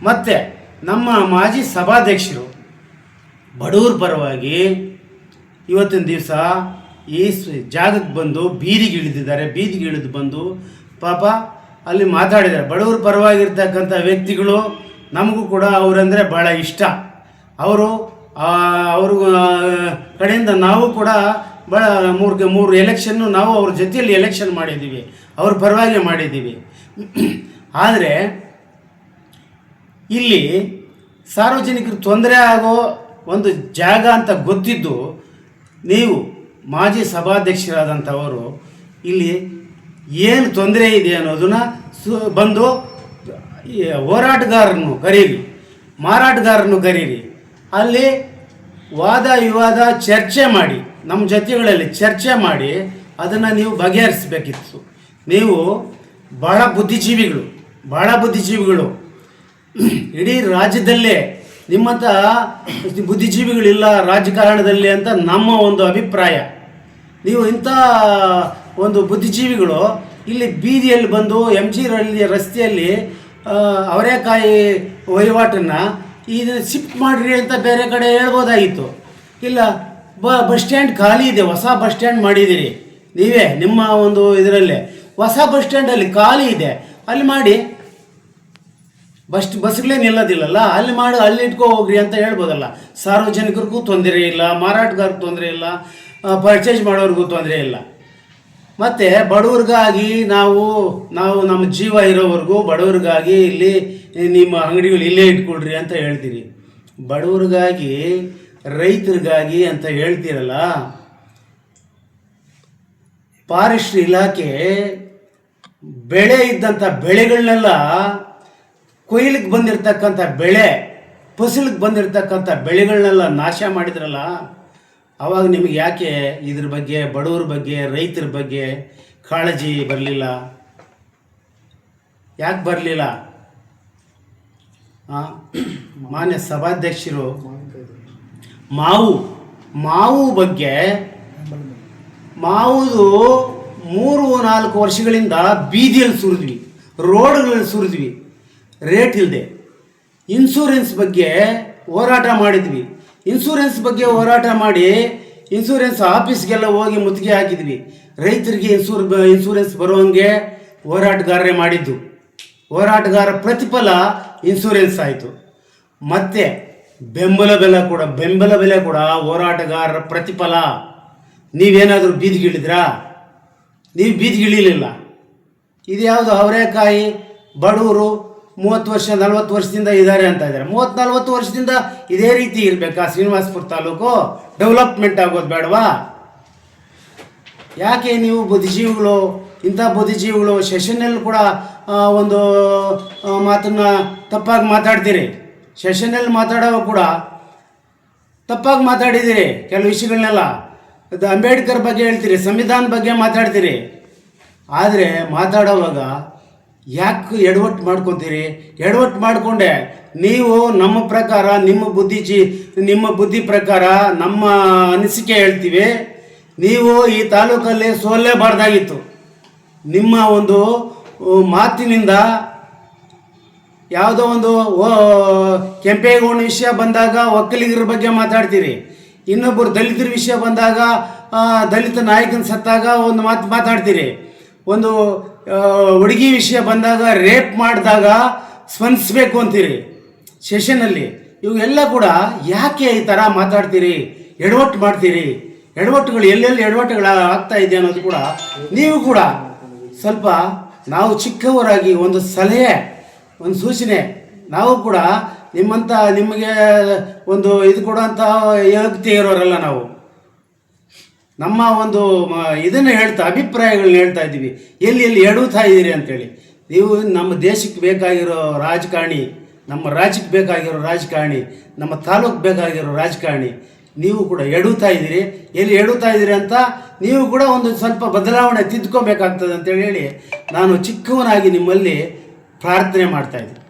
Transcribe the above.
ಮತ್ತು ನಮ್ಮ ಮಾಜಿ ಸಭಾಧ್ಯಕ್ಷರು ಬಡವ್ರ ಪರವಾಗಿ ಇವತ್ತಿನ ದಿವಸ ಈ ಜಾಗಕ್ಕೆ ಬಂದು ಬೀದಿಗೆ ಇಳಿದು ಬಂದು ಪಾಪ ಅಲ್ಲಿ ಮಾತಾಡಿದ್ದಾರೆ. ಬಡವ್ರ ಪರವಾಗಿರ್ತಕ್ಕಂಥ ವ್ಯಕ್ತಿಗಳು ನಮಗೂ ಕೂಡ ಅವರಂದರೆ ಭಾಳ ಇಷ್ಟ. ಅವರು ಕಡೆಯಿಂದ ನಾವು ಕೂಡ ಭಾಳ ಮೂರು ಎಲೆಕ್ಷನ್ನು ನಾವು ಅವ್ರ ಜೊತೆಯಲ್ಲಿ ಎಲೆಕ್ಷನ್ ಮಾಡಿದ್ದೀವಿ, ಅವ್ರ ಪರವಾಗಿ ಮಾಡಿದ್ದೀವಿ. ಆದರೆ ಇಲ್ಲಿ ಸಾರ್ವಜನಿಕರು ತೊಂದರೆ ಆಗೋ ಒಂದು ಜಾಗ ಅಂತ ಗೊತ್ತಿದ್ದು ನೀವು ಮಾಜಿ ಸಭಾಧ್ಯಕ್ಷರಾದಂಥವರು ಇಲ್ಲಿ ಏನು ತೊಂದರೆ ಇದೆ ಅನ್ನೋದನ್ನು ಬಂದು ಹೋರಾಟಗಾರರನ್ನು ಕರೀರಿ, ಮಾರಾಟಗಾರರನ್ನು ಕರೀರಿ, ಅಲ್ಲಿ ವಾದ ವಿವಾದ ಚರ್ಚೆ ಮಾಡಿ, ನಮ್ಮ ಜೊತೆಗಳಲ್ಲಿ ಚರ್ಚೆ ಮಾಡಿ ಅದನ್ನು ನೀವು ಬಗೆಹರಿಸಬೇಕಿತ್ತು. ನೀವು ಭಾಳ ಬುದ್ಧಿಜೀವಿಗಳು ಇಡೀ ರಾಜ್ಯದಲ್ಲೇ ನಿಮ್ಮಂಥ ಬುದ್ಧಿಜೀವಿಗಳಿಲ್ಲ ರಾಜಕಾರಣದಲ್ಲಿ ಅಂತ ನಮ್ಮ ಒಂದು ಅಭಿಪ್ರಾಯ. ನೀವು ಇಂಥ ಒಂದು ಬುದ್ಧಿಜೀವಿಗಳು ಇಲ್ಲಿ ಬೀದಿಯಲ್ಲಿ ಬಂದು MG ರಸ್ತೆಯಲ್ಲಿ ಅವರೇಕಾಯಿ ವಹಿವಾಟನ್ನು ಇದನ್ನು ಶಿಫ್ಟ್ ಮಾಡಿರಿ ಅಂತ ಬೇರೆ ಕಡೆ ಹೇಳ್ಬೋದಾಗಿತ್ತು. ಇಲ್ಲ, ಬಸ್ ಸ್ಟ್ಯಾಂಡ್ ಖಾಲಿ ಇದೆ, ಹೊಸ ಬಸ್ ಸ್ಟ್ಯಾಂಡ್ ಮಾಡಿದ್ದೀರಿ ನೀವೇ ನಿಮ್ಮ ಒಂದು ಇದರಲ್ಲೇ, ಹೊಸ ಬಸ್ ಸ್ಟ್ಯಾಂಡಲ್ಲಿ ಖಾಲಿ ಇದೆ, ಅಲ್ಲಿ ಮಾಡಿ, ಬಸ್ಗಳೇ ನಿಲ್ಲೋದಿಲ್ಲಲ್ಲ, ಅಲ್ಲಿ ಮಾಡಿ ಅಲ್ಲಿ ಇಟ್ಕೊ ಹೋಗ್ರಿ ಅಂತ ಹೇಳ್ಬೋದಲ್ಲ. ಸಾರ್ವಜನಿಕರಿಗೂ ತೊಂದರೆ ಇಲ್ಲ, ಮಾರಾಟಗಾರರಿಗೂ ತೊಂದರೆ ಇಲ್ಲ, ಪರ್ಚೇಸ್ ಮಾಡೋರಿಗೂ ತೊಂದರೆ ಇಲ್ಲ. ಮತ್ತು ಬಡವ್ರಿಗಾಗಿ ನಾವು ನಮ್ಮ ಜೀವ ಇರೋವರೆಗೂ ಬಡವ್ರಿಗಾಗಿ ಇಲ್ಲಿ ನಿಮ್ಮ ಅಂಗಡಿಗಳು ಇಲ್ಲೇ ಇಟ್ಕೊಳ್ರಿ ಅಂತ ಹೇಳ್ತೀರಿ. ಬಡವ್ರಿಗಾಗಿ ರೈತರಿಗಾಗಿ ಅಂತ ಹೇಳ್ತೀರಲ್ಲ, ಫಾರೆಸ್ಟ್ ಇಲಾಖೆ ಬೆಳೆ ಇದ್ದಂಥ ಬೆಳೆಗಳನ್ನೆಲ್ಲ ಕೊಯ್ಲಿಗೆ ಬಂದಿರತಕ್ಕಂಥ ಫಸಲಿಗೆ ಬಂದಿರತಕ್ಕಂಥ ಬೆಳೆಗಳನ್ನೆಲ್ಲ ನಾಶ ಮಾಡಿದ್ರಲ್ಲ, ಆವಾಗ ನಿಮಗೆ ಯಾಕೆ ಇದ್ರ ಬಗ್ಗೆ, ಬಡವ್ರ ಬಗ್ಗೆ, ರೈತರ ಬಗ್ಗೆ ಕಾಳಜಿ ಬರಲಿಲ್ಲ? ಯಾಕೆ ಬರಲಿಲ್ಲ? ಮಾನ್ಯ ಸಭಾಧ್ಯಕ್ಷರು ಮಾವು ಬಗ್ಗೆ, ಮಾವುದು 3-4 ವರ್ಷಗಳಿಂದ ಬೀದಿಯಲ್ಲಿ ಸುರಿದ್ವಿ, ರೋಡ್ಗಳಲ್ಲಿ ಸುರಿದ್ವಿ, ರೇಟ್ ಇಲ್ಲದೆ. ಇನ್ಶೂರೆನ್ಸ್ ಬಗ್ಗೆ ಹೋರಾಟ ಮಾಡಿದ್ವಿ, ಇನ್ಶೂರೆನ್ಸ್ ಬಗ್ಗೆ ಹೋರಾಟ ಮಾಡಿ ಇನ್ಶೂರೆನ್ಸ್ ಆಫೀಸ್ಗೆಲ್ಲ ಹೋಗಿ ಮುತ್ತಿಗೆ ಹಾಕಿದ್ವಿ. ರೈತರಿಗೆ ಇನ್ಶೂರೆನ್ಸ್ ಬರುವಂಗೆ ಹೋರಾಟಗಾರರೇ ಮಾಡಿದ್ದು. ಹೋರಾಟಗಾರ ಪ್ರತಿಫಲ ಇನ್ಶೂರೆನ್ಸ್ ಆಯಿತು. ಮತ್ತು ಬೆಂಬಲ ಬೆಲೆ ಕೂಡ ಹೋರಾಟಗಾರರ ಪ್ರತಿಫಲ. ನೀವೇನಾದರೂ ಬೀದಿಗಿಳಿದ್ರಾ? ನೀವು ಬೀದಿಗಿಳಿಲಿಲ್ಲ. ಇದು ಯಾವುದು ಅವರೇಕಾಯಿ ಬಡವರು 30 ವರ್ಷ 40 ವರ್ಷದಿಂದ ಇದ್ದಾರೆ ಅಂತ ಇದ್ದಾರೆ. 30-40 ವರ್ಷದಿಂದ ಇದೇ ರೀತಿ ಇರಬೇಕಾ? ಶ್ರೀನಿವಾಸಪುರ ತಾಲೂಕು ಡೆವಲಪ್ಮೆಂಟ್ ಆಗೋದು ಬೇಡವಾ? ಯಾಕೆ ನೀವು ಇಂಥ ಬುದ್ಧಿಜೀವಿಗಳು ಸೆಷನ್ನಲ್ಲಿ ಕೂಡ ಒಂದು ಮಾತನ್ನು ತಪ್ಪಾಗಿ ಮಾತಾಡ್ತೀರಿ. ಸೆಷನ್ನಲ್ಲಿ ಮಾತಾಡೋವಾಗ ಕೂಡ ತಪ್ಪಾಗಿ ಮಾತಾಡಿದ್ದೀರಿ. ಕೆಲವು ವಿಷಯಗಳನ್ನೆಲ್ಲ ಅಂಬೇಡ್ಕರ್ ಬಗ್ಗೆ ಹೇಳ್ತೀರಿ, ಸಂವಿಧಾನ ಬಗ್ಗೆ ಮಾತಾಡ್ತೀರಿ. ಆದರೆ ಮಾತಾಡೋವಾಗ ಯಾಕೆ ಎಡವಟ್ಟು ಮಾಡ್ಕೊತೀರಿ? ಎಡವಟ್ಟು ಮಾಡಿಕೊಂಡೆ ನೀವು ನಮ್ಮ ಪ್ರಕಾರ, ನಿಮ್ಮ ಬುದ್ಧಿ ಪ್ರಕಾರ ನಮ್ಮ ಅನಿಸಿಕೆ ಹೇಳ್ತೀವಿ. ನೀವು ಈ ತಾಲೂಕಲ್ಲಿ ಸೋಲ್ಲೇಬಾರ್ದಾಗಿತ್ತು. ನಿಮ್ಮ ಒಂದು ಮಾತಿನಿಂದ ಯಾವುದೋ ಒಂದು ಕೆಂಪೇಗೌಡ ವಿಷಯ ಬಂದಾಗ ಒಕ್ಕಲಿಗರ ಬಗ್ಗೆ ಮಾತಾಡ್ತೀರಿ, ಇನ್ನೊಬ್ಬರು ದಲಿತರ ವಿಷಯ ಬಂದಾಗ ದಲಿತ ನಾಯಕನ ಸತ್ತಾಗ ಒಂದು ಮಾತಾಡ್ತೀರಿ, ಒಂದು ಹುಡುಗಿ ವಿಷಯ ಬಂದಾಗ ರೇಪ್ ಮಾಡಿದಾಗ ಸ್ಪಂದಿಸಬೇಕು ಅಂತೀರಿ ಸೆಷನ್ನಲ್ಲಿ. ಇವೆಲ್ಲ ಕೂಡ ಯಾಕೆ ಈ ಥರ ಮಾತಾಡ್ತೀರಿ, ಎಡವಟ್ಟು ಮಾಡ್ತೀರಿ? ಎಡವಟ್ಟುಗಳು ಎಲ್ಲೆಲ್ಲಿ ಎಡವಟ್ಟುಗಳು ಆಗ್ತಾ ಇದೆ ಅನ್ನೋದು ಕೂಡ ನೀವು ಕೂಡ ಸ್ವಲ್ಪ, ನಾವು ಚಿಕ್ಕವರಾಗಿ ಒಂದು ಸಲಹೆ, ಒಂದು ಸೂಚನೆ, ನಾವು ಕೂಡ ನಿಮಗೆ ಒಂದು ಇದು ಕೊಡುವಂಥ ಯೋಗ್ಯತೆ ಇರೋರಲ್ಲ. ನಾವು ನಮ್ಮ ಒಂದು ಇದನ್ನು ಅಭಿಪ್ರಾಯಗಳನ್ನ ಹೇಳ್ತಾ ಇದ್ದೀವಿ. ಎಲ್ಲಿ ಎಡುತ್ತಾ ಇದ್ದೀರಿ ಅಂತೇಳಿ. ನೀವು ನಮ್ಮ ದೇಶಕ್ಕೆ ಬೇಕಾಗಿರೋ ರಾಜಕಾರಣಿ, ನಮ್ಮ ರಾಜ್ಯಕ್ಕೆ ಬೇಕಾಗಿರೋ ರಾಜಕಾರಣಿ, ನಮ್ಮ ತಾಲೂಕು ಬೇಕಾಗಿರೋ ರಾಜಕಾರಣಿ. ನೀವು ಕೂಡ ಎಡುತ್ತಾ ಇದ್ದೀರಿ ಅಂತ ನೀವು ಕೂಡ ಒಂದು ಸ್ವಲ್ಪ ಬದಲಾವಣೆ ತಿದ್ದುಕೋಬೇಕಾಗ್ತದೆ ಅಂತೇಳಿ ನಾನು ಚಿಕ್ಕವನಾಗಿ ನಿಮ್ಮಲ್ಲಿ ಪ್ರಾರ್ಥನೆ ಮಾಡ್ತಾಯಿದ್ದೀನಿ.